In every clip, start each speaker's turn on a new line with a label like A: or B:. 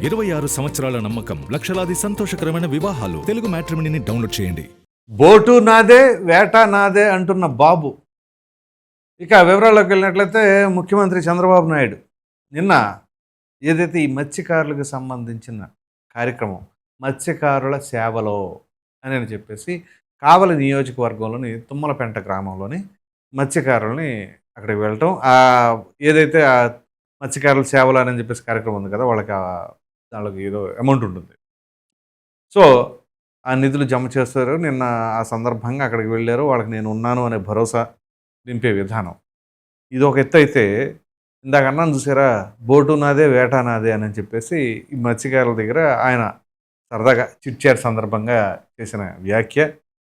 A: 26 సంవత్సరాల నమ్మకం, లక్షలాది సంతోషకరమైన వివాహాలు. తెలుగు మ్యాట్రిమోనీని డౌన్లోడ్ చేయండి.
B: బోటు నాదే వేట నాదే అంటున్న బాబు. ఇక వివరాల్లోకి వెళ్ళినట్లయితే ముఖ్యమంత్రి చంద్రబాబు నాయుడు నిన్న ఏదైతే ఈ మత్స్యకారులకు సంబంధించిన కార్యక్రమం మత్స్యకారుల సేవలో అని చెప్పేసి కావలి నియోజకవర్గంలోని తుమ్మలపెంట గ్రామంలోని మత్స్యకారులని అక్కడికి వెళ్ళటం, ఏదైతే ఆ మత్స్యకారుల సేవలు అని చెప్పేసి కార్యక్రమం ఉంది కదా, వాళ్ళకి ఏదో అమౌంట్ ఉంటుంది. సో ఆ నిధులు జమ చేస్తారు. నిన్న ఆ సందర్భంగా అక్కడికి వెళ్ళారు. వాళ్ళకి నేను ఉన్నాను అనే భరోసా నింపే విధానం ఇది ఒక ఎత్తు అయితే, ఇందాక అన్నాను చూసారా, బోటు నాదే వేట నాదే అని చెప్పేసి ఈ మత్స్యకారుల దగ్గర ఆయన సరదాగా చిట్చాట్ సందర్భంగా చేసిన వ్యాఖ్య.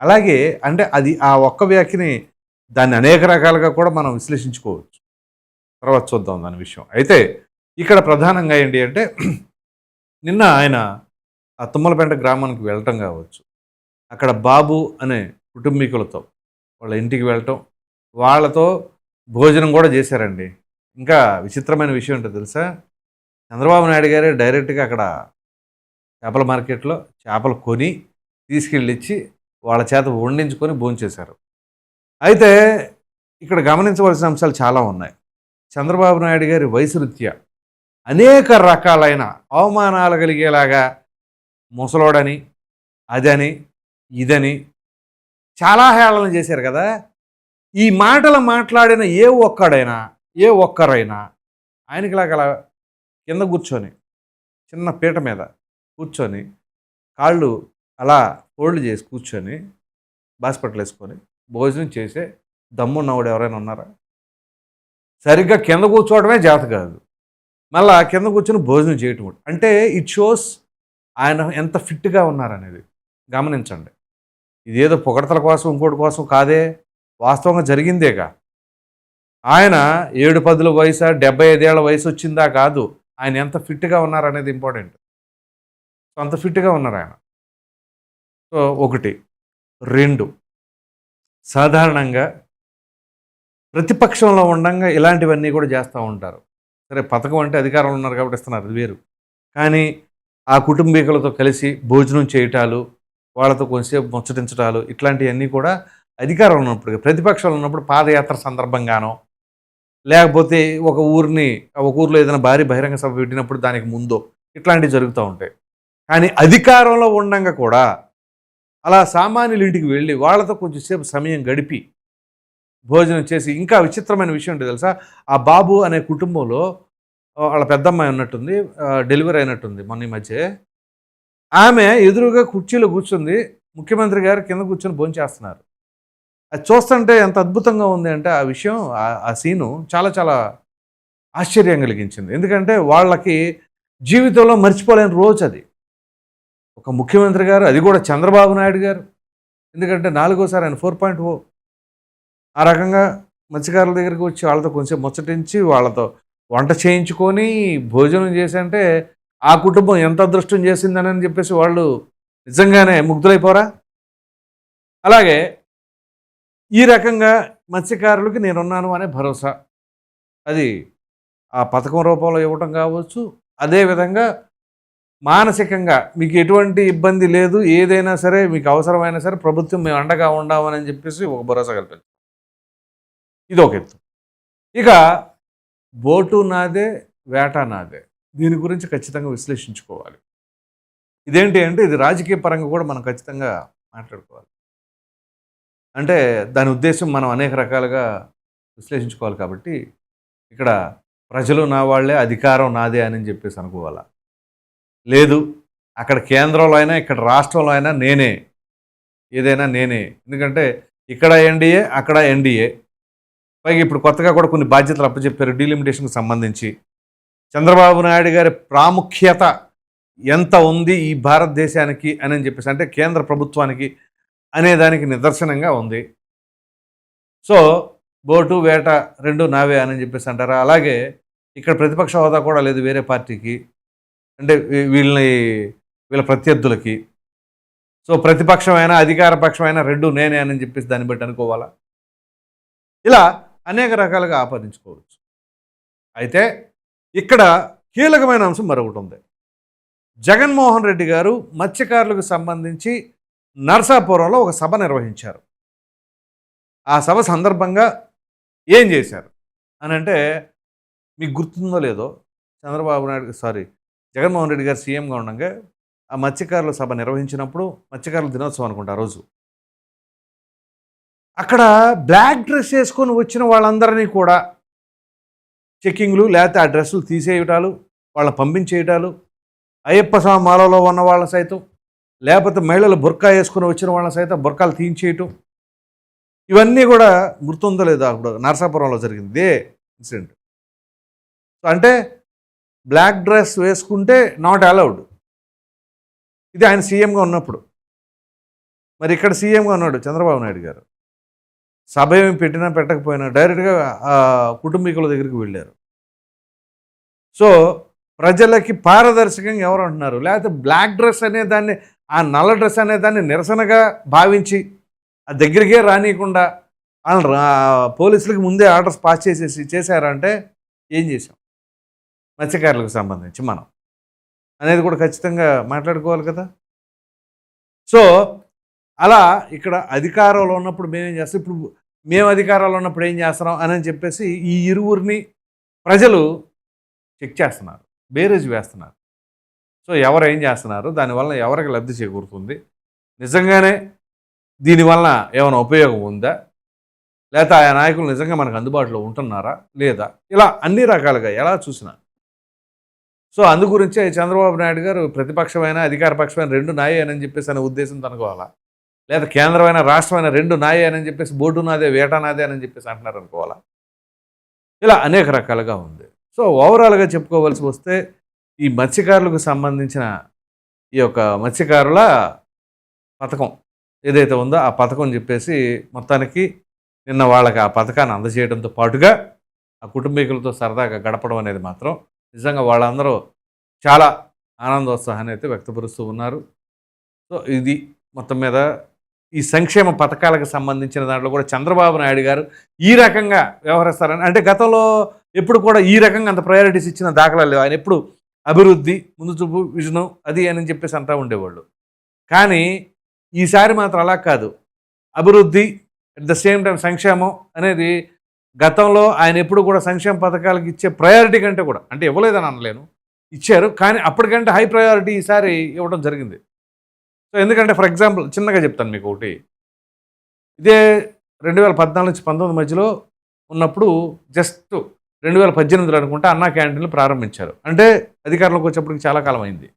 B: అలాగే అంటే అది ఆ ఒక్క వ్యాఖ్యని దాన్ని అనేక రకాలుగా కూడా మనం విశ్లేషించుకోవచ్చు. తర్వాత చూద్దాం దాని విషయం. అయితే ఇక్కడ ప్రధానంగా ఏంటి అంటే, నిన్న ఆయన ఆ తుమ్మలపెంట గ్రామానికి వెళ్ళటం కావచ్చు, అక్కడ బాబు అనే కుటుంబీకులతో వాళ్ళ ఇంటికి వెళ్ళటం, వాళ్ళతో భోజనం కూడా చేశారండి. ఇంకా విచిత్రమైన విషయం ఏంటో తెలుసా, చంద్రబాబు నాయుడు గారే డైరెక్ట్గా అక్కడ చేపల మార్కెట్లో చేపలు కొని తీసుకెళ్ళిచ్చి వాళ్ళ చేత వండించుకొని భోంచేశారు. అయితే ఇక్కడ గమనించవలసిన అంశాలు చాలా ఉన్నాయి. చంద్రబాబు నాయుడు గారి వయసు రీత్యా అనేక రకాలైన అవమానాలు కలిగేలాగా ముసలోడని అదని ఇదని చాలా హేళన చేశారు కదా. ఈ మాటలు మాట్లాడిన ఏ ఒక్కరైనా ఆయనకిలాగ అలా కింద కూర్చొని చిన్న పీట మీద కూర్చొని కాళ్ళు అలా ఫోల్డ్ చేసి కూర్చొని బాస్పట్లు వేసుకొని భోజనం చేసే దమ్మున్నవాడు ఎవరైనా ఉన్నారా? సరిగ్గా కింద కూర్చోవడమే జాత కాదు, మళ్ళా కింద కూర్చొని భోజనం చేయటం అంటే ఇట్ షోస్ ఆయన ఎంత ఫిట్గా ఉన్నారనేది. గమనించండి, ఇదేదో పొగడతల కోసం ఇంకోటి కోసం కాదే, వాస్తవంగా జరిగిందేగా. ఆయన 7-10 వయసు 75 ఏళ్ల వయసు వచ్చిందా కాదు, ఆయన ఎంత ఫిట్గా ఉన్నారనేది ఇంపార్టెంట్. అంత ఫిట్గా ఉన్నారు ఆయన. సో 1, 2 సాధారణంగా ప్రతిపక్షంలో ఉండగా ఇలాంటివన్నీ కూడా చేస్తూ ఉంటారు. సరే, పథకం అంటే అధికారంలో ఉన్నారు కాబట్టి ఇస్తున్నారు, అది వేరు. కానీ ఆ కుటుంబీకులతో కలిసి భోజనం చేయటాలు, వాళ్ళతో కొంచెంసేపు ముచ్చటించటాలు, ఇట్లాంటివన్నీ కూడా అధికారంలో ఉన్నప్పుడు, ప్రతిపక్షంలో ఉన్నప్పుడు పాదయాత్ర సందర్భంగానో, లేకపోతే ఒక ఊర్లో ఏదైనా భారీ బహిరంగ సభ పెట్టినప్పుడు దానికి ముందో ఇట్లాంటివి జరుగుతూ ఉంటాయి. కానీ అధికారంలో ఉండగా కూడా అలా సామాన్యుల ఇంటికి వెళ్ళి వాళ్ళతో కొంచెంసేపు సమయం గడిపి భోజనం చేసి, ఇంకా విచిత్రమైన విషయం ఏంటో తెలుసా, ఆ బాబు అనే కుటుంబంలో వాళ్ళ పెద్దమ్మాయి ఉన్నట్టుంది, డెలివరీ అయినట్టుంది మొన్న ఈ మధ్య. ఆమె ఎదురుగా కుర్చీలో కూర్చుంది, ముఖ్యమంత్రి గారు కింద కూర్చొని భోంచేస్తున్నారు. అది చూస్తుంటే ఎంత అద్భుతంగా ఉంది అంటే ఆ విషయం, ఆ సీను చాలా చాలా ఆశ్చర్యం కలిగించింది. ఎందుకంటే వాళ్ళకి జీవితంలో మర్చిపోలేని రోజు అది. ఒక ముఖ్యమంత్రి గారు, అది కూడా చంద్రబాబు నాయుడు గారు, ఎందుకంటే 4వ సారి ఆయన 4.0, ఆ రకంగా మత్స్యకారుల దగ్గరికి వచ్చి వాళ్ళతో కొంచెం ముచ్చటించి వాళ్ళతో వంట చేయించుకొని భోజనం చేసి, అంటే ఆ కుటుంబం ఎంత అదృష్టం చేసిందని చెప్పేసి వాళ్ళు నిజంగానే ముగ్ధులైపోరా? అలాగే ఈ రకంగా మత్స్యకారులకి నేనున్నాను అనే భరోసా, అది ఆ పథకం రూపంలో ఇవ్వటం కావచ్చు, అదేవిధంగా మానసికంగా మీకు ఎటువంటి ఇబ్బంది లేదు, ఏదైనా సరే మీకు అవసరమైనా సరే ప్రభుత్వం మేము అండగా ఉండామని చెప్పేసి ఒక భరోసా కల్పించారు. ఇది ఒక ఎత్తు. ఇక బోటు నాదే వేట నాదే, దీని గురించి ఖచ్చితంగా విశ్లేషించుకోవాలి. ఇదేంటి అంటే, ఇది రాజకీయ పరంగా కూడా మనం ఖచ్చితంగా మాట్లాడుకోవాలి. అంటే దాని ఉద్దేశం మనం అనేక రకాలుగా విశ్లేషించుకోవాలి. కాబట్టి ఇక్కడ ప్రజలు నా వాళ్ళే, అధికారం నాదే అని చెప్పేసి అనుకోవాలా? లేదు, అక్కడ కేంద్రంలో అయినా ఇక్కడ రాష్ట్రంలో అయినా నేనే, ఏదైనా నేనే. ఎందుకంటే ఇక్కడ ఎన్డీఏ అక్కడ ఎన్డీఏ, పైగా ఇప్పుడు కొత్తగా కూడా కొన్ని బాధ్యతలు అప్పచెప్పారు డీలిమిటేషన్కి సంబంధించి. చంద్రబాబు నాయుడు గారి ప్రాముఖ్యత ఎంత ఉంది ఈ భారతదేశానికి అని చెప్పేసి, అంటే కేంద్ర ప్రభుత్వానికి అనేదానికి నిదర్శనంగా ఉంది. సో బోటు వేట 2 నావే అని చెప్పేసి అంటారా? అలాగే ఇక్కడ ప్రతిపక్ష హోదా కూడా లేదు వేరే పార్టీకి, అంటే వీళ్ళ ప్రత్యర్థులకి. సో ప్రతిపక్షమైనా అధికార పక్షమైనా 2 నేనే అని చెప్పేసి దాన్ని బట్టి అనుకోవాలా? ఇలా అనేక రకాలుగా ఆపాదించుకోవచ్చు. అయితే ఇక్కడ కీలకమైన అంశం మరొకటి ఉంది. జగన్మోహన్ రెడ్డి గారు మత్స్యకారులకు సంబంధించి నరసాపురంలో ఒక సభ నిర్వహించారు. ఆ సభ సందర్భంగా ఏం చేశారు అని అంటే, మీకు గుర్తుందో లేదో, చంద్రబాబు నాయుడు జగన్మోహన్ రెడ్డి గారు సీఎంగా ఉండగా ఆ మత్స్యకారుల సభ నిర్వహించినప్పుడు, మత్స్యకారుల దినోత్సవం అనుకుంటా ఆ రోజు, అక్కడ బ్లాక్ డ్రెస్ వేసుకొని వచ్చిన వాళ్ళందరినీ కూడా చెక్కింగ్లు, లేకపోతే ఆ డ్రెస్సులు తీసేయటాలు, వాళ్ళని పంపించేయటాలు, అయ్యప్ప స్వామి మాలలో ఉన్న వాళ్ళ సైతం, లేకపోతే మహిళలు బుర్కా వేసుకుని వచ్చిన వాళ్ళని సైతం బుర్కాలు తీయించేయటం, ఇవన్నీ కూడా గుర్తుందో లేదో అప్పుడు నరసాపురంలో జరిగింది ఇదే ఇన్సిడెంట్. సో అంటే బ్లాక్ డ్రెస్ వేసుకుంటే నాట్ అలౌడ్. ఇది ఆయన సీఎంగా ఉన్నప్పుడు. మరి ఇక్కడ సీఎంగా ఉన్నాడు చంద్రబాబు నాయుడు గారు. సభ ఏమి పెట్టినా పెట్టకపోయినా డైరెక్ట్గా కుటుంబీకుల దగ్గరికి వెళ్ళారు. సో ప్రజలకి పారదర్శకంగా ఎవరు అంటున్నారు, లేకపోతే బ్లాక్ డ్రెస్ అనే దాన్ని, ఆ నల్ల డ్రెస్ అనే దాన్ని నిరసనగా భావించి ఆ దగ్గరికే రానియకుండా వాళ్ళు పోలీసులకు ముందే ఆర్డర్స్ పాస్ చేశారంటే ఏం చేశాం మత్స్యకారులకు సంబంధించి మనం అనేది కూడా ఖచ్చితంగా మాట్లాడుకోవాలి కదా. సో అలా ఇక్కడ అధికారంలో ఉన్నప్పుడు మేమేం చేస్తాం, ఇప్పుడు మేము అధికారంలో ఉన్నప్పుడు ఏం చేస్తున్నాం అని చెప్పేసి ఈ ఇరువురిని ప్రజలు చెక్ చేస్తున్నారు, బేరేజ్ వేస్తున్నారు. సో ఎవరు ఏం చేస్తున్నారు, దానివల్ల ఎవరికి లబ్ధి చేకూరుతుంది, నిజంగానే దీనివల్ల ఏమైనా ఉపయోగం ఉందా, లేకపోతే ఆయా నాయకులు నిజంగా మనకు అందుబాటులో ఉంటున్నారా లేదా, ఇలా అన్ని రకాలుగా ఎలా చూసినా. సో అందు గురించే చంద్రబాబు నాయుడు గారు ప్రతిపక్షమైన అధికార పక్షమైన రెండు నాయని చెప్పేసి అనే ఉద్దేశంతో అనుకోవాలా, లేదా కేంద్రమైన రాష్ట్రమైన రెండు నాయని చెప్పేసి బోర్డు నాదే వేటా నాదే అని చెప్పేసి అంటున్నారు అనుకోవాలా, ఇలా అనేక రకాలుగా ఉంది. సో ఓవరాల్గా చెప్పుకోవాల్సి వస్తే ఈ మత్స్యకారులకు సంబంధించిన ఈ యొక్క మత్స్యకారుల పథకం ఏదైతే ఉందో ఆ పథకం చెప్పేసి మొత్తానికి నిన్న వాళ్ళకి ఆ పథకాన్ని అందజేయడంతో పాటుగా ఆ కుటుంబీకులతో సరదాగా గడపడం అనేది మాత్రం నిజంగా వాళ్ళందరూ చాలా ఆనందోత్సాహాన్ని అయితే వ్యక్తపరుస్తూ ఉన్నారు. సో ఇది మొత్తం మీద ఈ సంక్షేమ పథకాలకు సంబంధించిన దాంట్లో కూడా చంద్రబాబు నాయుడు గారు ఈ రకంగా వ్యవహరిస్తారని, అంటే గతంలో ఎప్పుడు కూడా ఈ రకంగా అంత ప్రయారిటీస్ ఇచ్చిన దాఖలాలు లేవు. ఆయన ఎప్పుడు అభివృద్ధి, ముందు చూపు, విజను అది అని చెప్పేసి అంటూ ఉండేవాళ్ళు. కానీ ఈసారి మాత్రం అలా కాదు, అభివృద్ధి అట్ ద సేమ్ టైం సంక్షేమం అనేది గతంలో ఆయన ఎప్పుడు కూడా సంక్షేమ పథకాలకు ఇచ్చే ప్రయారిటీ కంటే కూడా, అంటే ఇవ్వలేదని అనలేను, ఇచ్చారు, కానీ అప్పటికంటే హై ప్రయారిటీ ఈసారి ఇవ్వడం జరిగింది. సో ఎందుకంటే ఫర్ ఎగ్జాంపుల్ చిన్నగా చెప్తాను మీకు ఒకటి, ఇదే 2014 నుంచి 19 మధ్యలో ఉన్నప్పుడు జస్ట్ 2018 అనుకుంటే అన్నా క్యాంటీన్లు ప్రారంభించారు. అంటే అధికారంలోకి వచ్చేప్పటికి చాలా కాలం అయింది,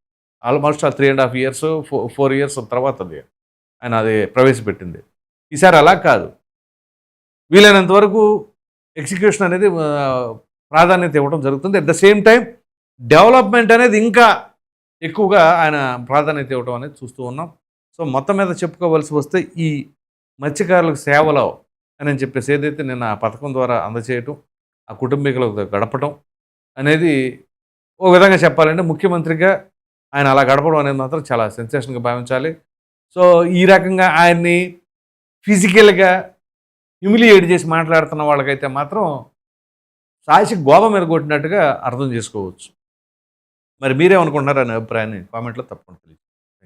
B: ఆల్మోస్ట్ 3.5 years 4 years తర్వాత అది ఆయన అది ప్రవేశపెట్టింది. ఈసారి అలా కాదు, వీలైనంత వరకు ఎగ్జిక్యూషన్ అనేది ప్రాధాన్యత ఇవ్వడం జరుగుతుంది. At the same time development అనేది ఇంకా ఎక్కువగా ఆయన ప్రాధాన్యత ఇవ్వడం అనేది చూస్తూ ఉన్నాం. సో మొత్తం మీద చెప్పుకోవాల్సి వస్తే ఈ మత్స్యకారులకు సేవలో అని చెప్పేసి ఏదైతే నిన్న ఆ పథకం ద్వారా అందచేయటం, ఆ కుటుంబీకులకు గడపటం అనేది ఓ విధంగా చెప్పాలంటే ముఖ్యమంత్రిగా ఆయన అలా గడపడం అనేది మాత్రం చాలా సెన్సేషన్గా భావించాలి. సో ఈ రకంగా ఆయన్ని ఫిజికల్గా హ్యూమిలియేట్ చేసి మాట్లాడుతున్న వాళ్ళకైతే మాత్రం సాయిషి గోప మీద కొట్టినట్టుగా అర్థం చేసుకోవచ్చు. మరి మీరేమనుకుంటున్నారు అనే అభిప్రాయాన్ని కామెంట్లో తప్పకుండా తెలియజేయండి.